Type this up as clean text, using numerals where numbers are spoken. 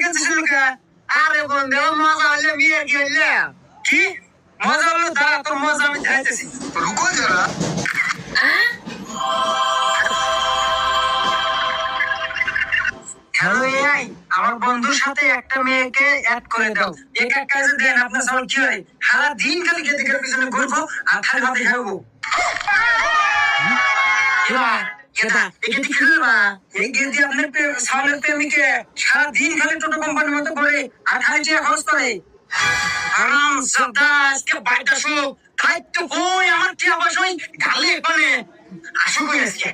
খেতেছিল কে? আরে বন্ধু মজা হইলে বিয়ে কি হইলে? কি মজা হলো? দাঁড়া, তোর মজা আমি দেখাইতেছি। রুকো যারা। হ্যালো এআই, আমার বন্ধুর সাথে একটা মেয়েকে অ্যাড করে দাও। এক এক কাজে দেন, আপনার সবার কি হয়? সারা দিন খালি খেতে খেতে পিছনে ঘুরবো আর খালি ভাতে খাবো। এটা কি খেলবা? এই গেদি আপনার সামনের প্রেমিকে সারা দিন খালি টোটো কোম্পানির মতো করে আর খালি টাকা খরচ করে। আরাম সাদা আজকে বাইটা শুক খাই তো কই আমার কি অবশ্যই গালে পানে আসো কই আজকে।